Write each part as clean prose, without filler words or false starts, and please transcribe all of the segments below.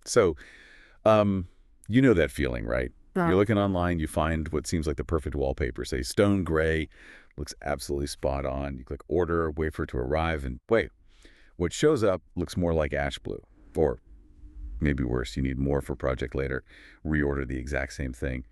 So, um, you know that feeling, right? Uh, You're looking online, you find what seems like the perfect wallpaper, say stone gray, looks absolutely spot on. You click order, wait for it to arrive, and wait, what shows up looks more like ash blue. Or maybe worse, you need more for project later, reorder the exact same thing.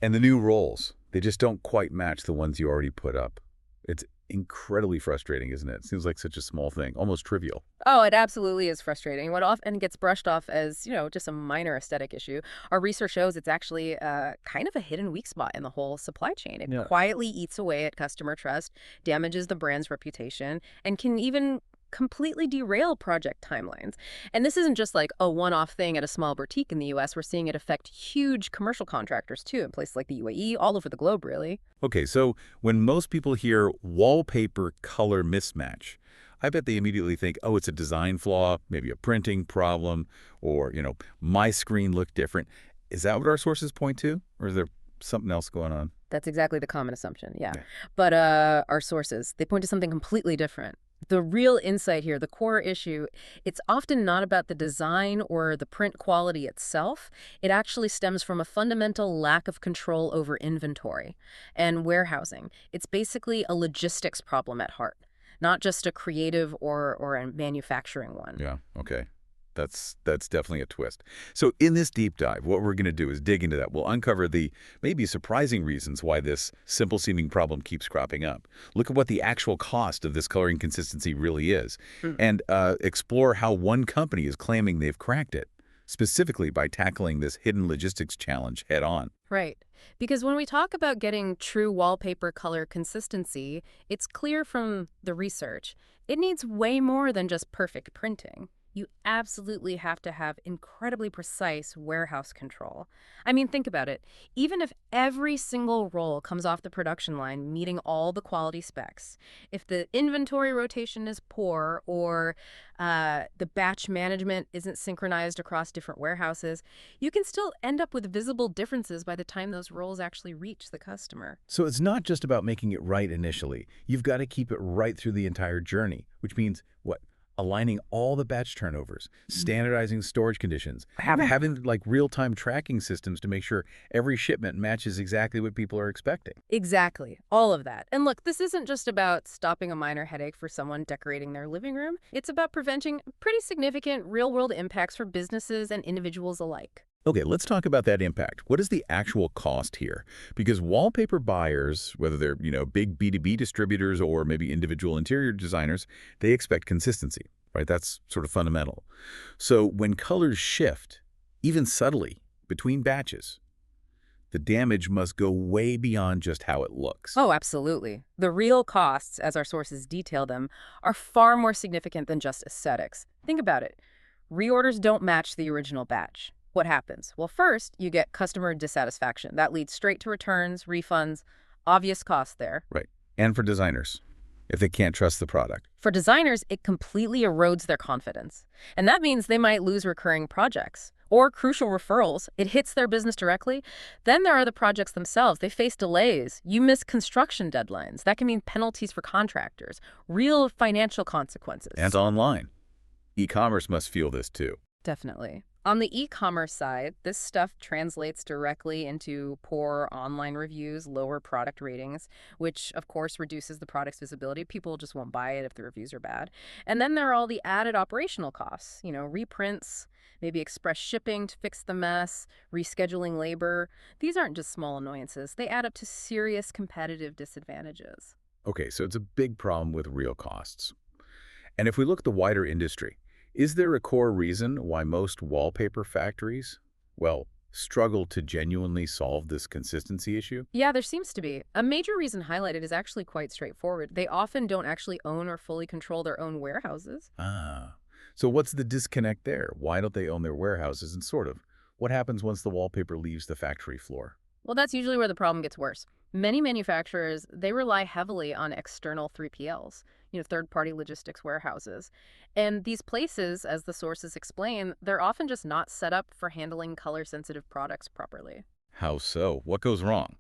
And the new rolls, they just don't quite match the ones you already put up. It's incredibly frustrating, isn't it? It seems like such a small thing, almost trivial. Oh, it absolutely is frustrating. What often gets brushed off as, just a minor aesthetic issue, our research shows it's actually kind of a hidden weak spot in the whole supply chain. It Yeah. quietly eats away at customer trust, damages the brand's reputation, and can even completely derail project timelines. And this isn't just like a one-off thing at a small boutique in the US. We're seeing it affect huge commercial contractors too, in places like the UAE, all over the globe, really. Okay, so when most people hear wallpaper color mismatch, I bet they immediately think, oh, it's a design flaw, maybe a printing problem, or, my screen looked different. Is that what our sources point to? Or is there something else going on? That's exactly the common assumption, yeah. Yeah. But our sources, they point to something completely different. The real insight here, the core issue, it's often not about the design or the print quality itself. It actually stems from a fundamental lack of control over inventory and warehousing. It's basically a logistics problem at heart, not just a creative or a manufacturing one. Yeah, okay. That's definitely a twist. So in this deep dive, what we're going to do is dig into that. We'll uncover the maybe surprising reasons why this simple-seeming problem keeps cropping up. Look at what the actual cost of this color inconsistency really is, and explore how one company is claiming they've cracked it, specifically by tackling this hidden logistics challenge head on. Right. Because when we talk about getting true wallpaper color consistency, it's clear from the research, it needs way more than just perfect printing. You absolutely have to have incredibly precise warehouse control. I mean, think about it. Even if every single roll comes off the production line meeting all the quality specs, if the inventory rotation is poor or the batch management isn't synchronized across different warehouses, you can still end up with visible differences by the time those rolls actually reach the customer. So it's not just about making it right initially. You've got to keep it right through the entire journey, which means what? Aligning all the batch turnovers, standardizing storage conditions, having like real-time tracking systems to make sure every shipment matches exactly what people are expecting. Exactly. All of that. And look, this isn't just about stopping a minor headache for someone decorating their living room. It's about preventing pretty significant real-world impacts for businesses and individuals alike. Okay, let's talk about that impact. What is the actual cost here? Because wallpaper buyers, whether they're, big B2B distributors or maybe individual interior designers, they expect consistency, right? That's sort of fundamental. So when colors shift, even subtly, between batches, the damage must go way beyond just how it looks. Oh, absolutely. The real costs, as our sources detail them, are far more significant than just aesthetics. Think about it. Reorders don't match the original batch. What happens? Well, first, you get customer dissatisfaction. That leads straight to returns, refunds, obvious costs there. Right. And for designers, if they can't trust the product. For designers, it completely erodes their confidence. And that means they might lose recurring projects or crucial referrals. It hits their business directly. Then there are the projects themselves. They face delays. You miss construction deadlines. That can mean penalties for contractors, real financial consequences. And online. E-commerce must feel this too. Definitely. On the e-commerce side, this stuff translates directly into poor online reviews, lower product ratings, which of course reduces the product's visibility. People just won't buy it if the reviews are bad. And then there are all the added operational costs, reprints, maybe express shipping to fix the mess, rescheduling labor. These aren't just small annoyances. They add up to serious competitive disadvantages. Okay, so it's a big problem with real costs. And if we look at the wider industry, is there a core reason why most wallpaper factories, struggle to genuinely solve this consistency issue? Yeah, there seems to be. A major reason highlighted is actually quite straightforward. They often don't actually own or fully control their own warehouses. Ah, so what's the disconnect there? Why don't they own their warehouses? And what happens once the wallpaper leaves the factory floor? Well, that's usually where the problem gets worse. Many manufacturers, they rely heavily on external 3PLs, third-party logistics warehouses. And these places, as the sources explain, they're often just not set up for handling color-sensitive products properly. How so? What goes wrong?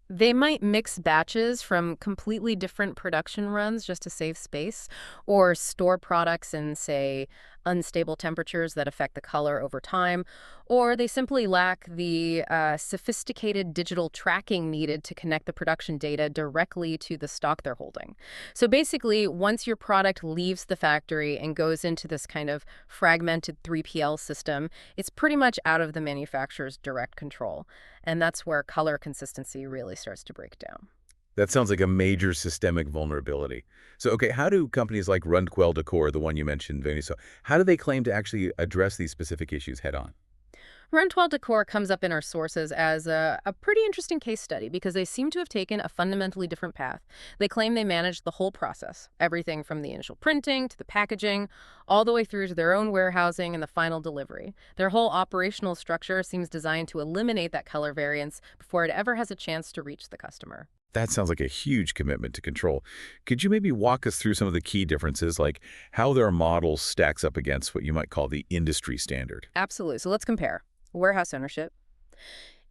They might mix batches from completely different production runs just to save space, or store products in, say, unstable temperatures that affect the color over time, or they simply lack the sophisticated digital tracking needed to connect the production data directly to the stock they're holding. So basically, once your product leaves the factory and goes into this kind of fragmented 3PL system, it's pretty much out of the manufacturer's direct control. And that's where color consistency really starts to break down. That sounds like a major systemic vulnerability. So, okay, how do companies like RunpWell Decor, the one you mentioned, Vinny, so how do they claim to actually address these specific issues head on? RunpWell Decor comes up in our sources as a pretty interesting case study because they seem to have taken a fundamentally different path. They claim they managed the whole process, everything from the initial printing to the packaging, all the way through to their own warehousing and the final delivery. Their whole operational structure seems designed to eliminate that color variance before it ever has a chance to reach the customer. That sounds like a huge commitment to control. Could you maybe walk us through some of the key differences, like how their model stacks up against what you might call the industry standard? Absolutely. So let's compare. Warehouse ownership.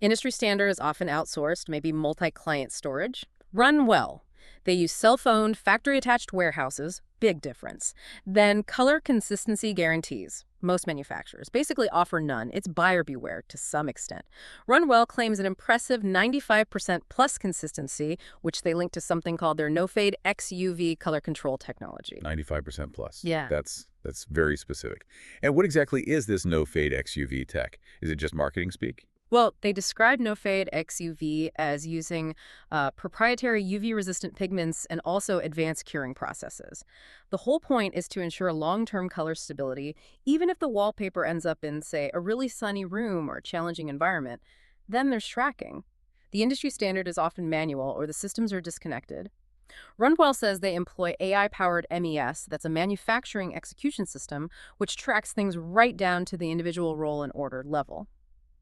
Industry standard is often outsourced, maybe multi-client storage. Run well. They use self-owned, factory-attached warehouses. Big difference. Then color consistency guarantees. Most manufacturers basically offer none. It's buyer beware to some extent. Runwell claims an impressive 95% plus consistency, which they link to something called their NoFadeXUV color control technology. 95% plus. Yeah. That's very specific. And what exactly is this no-fade XUV tech? Is it just marketing speak? Well, they describe NoFadeXUV as using proprietary UV-resistant pigments and also advanced curing processes. The whole point is to ensure long-term color stability, even if the wallpaper ends up in, say, a really sunny room or a challenging environment. Then there's tracking. The industry standard is often manual or the systems are disconnected. RunpWell says they employ AI-powered MES, that's a manufacturing execution system, which tracks things right down to the individual roll and order level.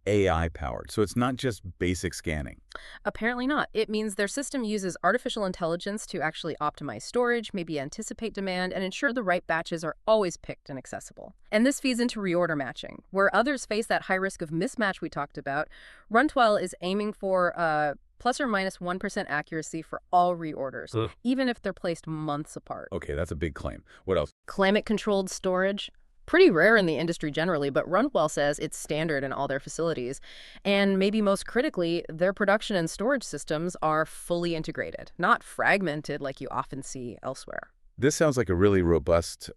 AI powered, so it's not just basic scanning. Apparently not. It means their system uses artificial intelligence to actually optimize storage, maybe anticipate demand, and ensure the right batches are always picked and accessible. And this feeds into reorder matching. Where others face that high risk of mismatch we talked about, RunpWell is aiming for plus or minus 1% accuracy for all reorders, even if they're placed months apart. Okay, that's a big claim. What else? Climate-controlled storage. Pretty rare in the industry generally, but RunpWell says it's standard in all their facilities. And maybe most critically, their production and storage systems are fully integrated, not fragmented like you often see elsewhere. This sounds like a really robust,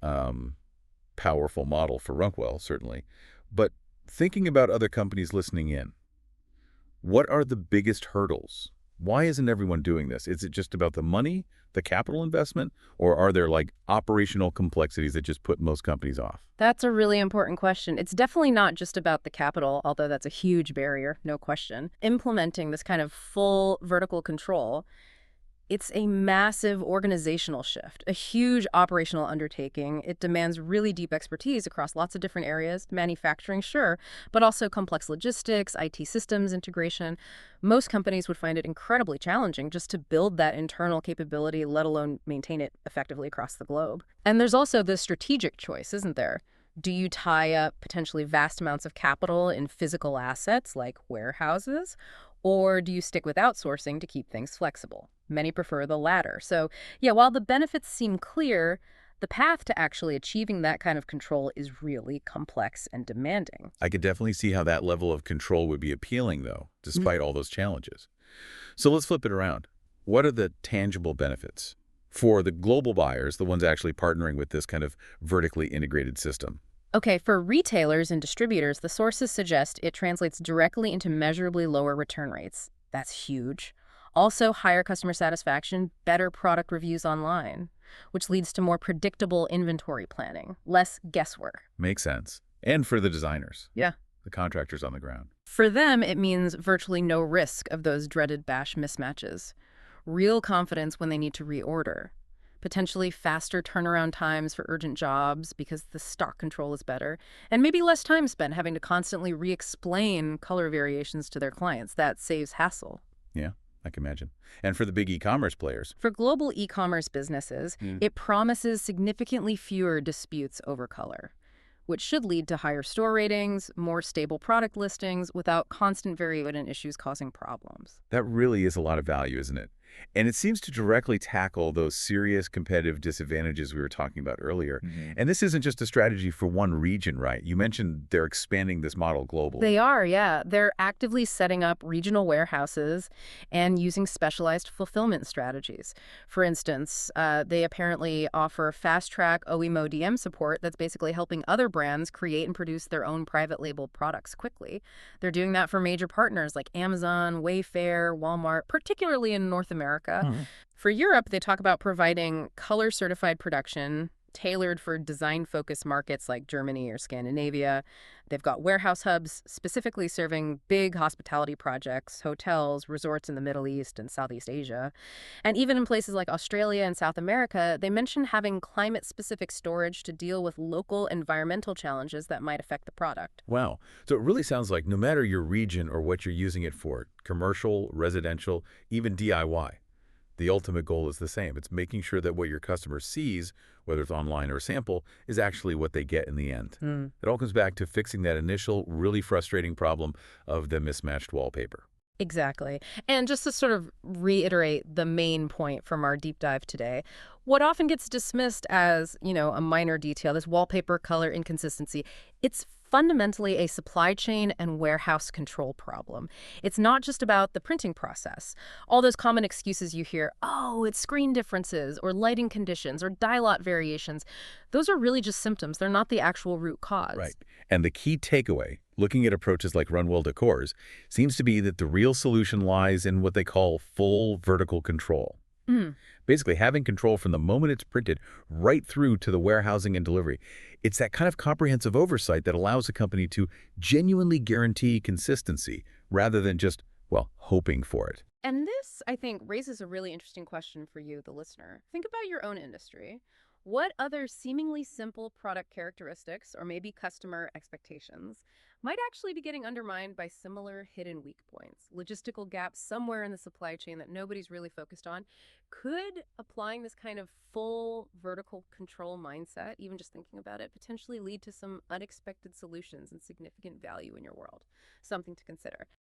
powerful model for RunpWell, certainly. But thinking about other companies listening in, what are the biggest hurdles? Why isn't everyone doing this? Is it just about the money, the capital investment, or are there like operational complexities that just put most companies off? That's a really important question. It's definitely not just about the capital, although that's a huge barrier, no question. Implementing this kind of full vertical control, it's a massive organizational shift, a huge operational undertaking. It demands really deep expertise across lots of different areas, manufacturing, sure, but also complex logistics, IT systems integration. Most companies would find it incredibly challenging just to build that internal capability, let alone maintain it effectively across the globe. And there's also the strategic choice, isn't there? Do you tie up potentially vast amounts of capital in physical assets like warehouses? Or do you stick with outsourcing to keep things flexible? Many prefer the latter. So, yeah, while the benefits seem clear, the path to actually achieving that kind of control is really complex and demanding. I could definitely see how that level of control would be appealing, though, despite all those challenges. So let's flip it around. What are the tangible benefits for the global buyers, the ones actually partnering with this kind of vertically integrated system? Okay, for retailers and distributors, the sources suggest it translates directly into measurably lower return rates. That's huge. Also, higher customer satisfaction, better product reviews online, which leads to more predictable inventory planning, less guesswork. Makes sense. And for the designers, Yeah. the contractors on the ground. For them, it means virtually no risk of those dreaded bash mismatches. Real confidence when they need to reorder. Potentially faster turnaround times for urgent jobs because the stock control is better, and maybe less time spent having to constantly re-explain color variations to their clients. That saves hassle. Yeah, I can imagine. And for the big e-commerce players, For global e-commerce businesses, it promises significantly fewer disputes over color. which should lead to higher store ratings, more stable product listings without constant variation and issues causing problems. That really is a lot of value, isn't it? And it seems to directly tackle those serious competitive disadvantages we were talking about earlier. And this isn't just a strategy for one region, right? You mentioned they're expanding this model globally. They are, yeah. They're actively setting up regional warehouses and using specialized fulfillment strategies. For instance, they apparently offer fast-track OEMO DM support that's basically helping other brands create and produce their own private label products quickly. They're doing that for major partners like Amazon, Wayfair, Walmart, particularly in North America. Hmm. For Europe, they talk about providing color-certified production tailored for design-focused markets like Germany or Scandinavia. They've got warehouse hubs specifically serving big hospitality projects, hotels, resorts in the Middle East and Southeast Asia. And even in places like Australia and South America, they mention having climate-specific storage to deal with local environmental challenges that might affect the product. Wow. So it really sounds like no matter your region or what you're using it for, commercial, residential, even DIY, the ultimate goal is the same. It's making sure that what your customer sees, whether it's online or a sample, is actually what they get in the end. Hmm. It all comes back to fixing that initial, really frustrating problem of the mismatched wallpaper. Exactly. And just to sort of reiterate the main point from our deep dive today, what often gets dismissed as, a minor detail, this wallpaper color inconsistency, it's fundamentally a supply chain and warehouse control problem. It's not just about the printing process. All those common excuses you hear, oh, it's screen differences or lighting conditions or dye lot variations, those are really just symptoms. They're not the actual root Right. cause. And the key takeaway, looking at approaches like RunpWell Decors, seems to be that the real solution lies in what they call full vertical control. Mm. Basically, having control from the moment it's printed right through to the warehousing and delivery. It's that kind of comprehensive oversight that allows a company to genuinely guarantee consistency rather than just, well, hoping for it. And this, I think, raises a really interesting question for you, the listener. Think about your own industry. What other seemingly simple product characteristics or maybe customer expectations might actually be getting undermined by similar hidden weak points, logistical gaps somewhere in the supply chain that nobody's really focused on? Could applying this kind of full vertical control mindset, even just thinking about it, potentially lead to some unexpected solutions and significant value in your world? Something to consider.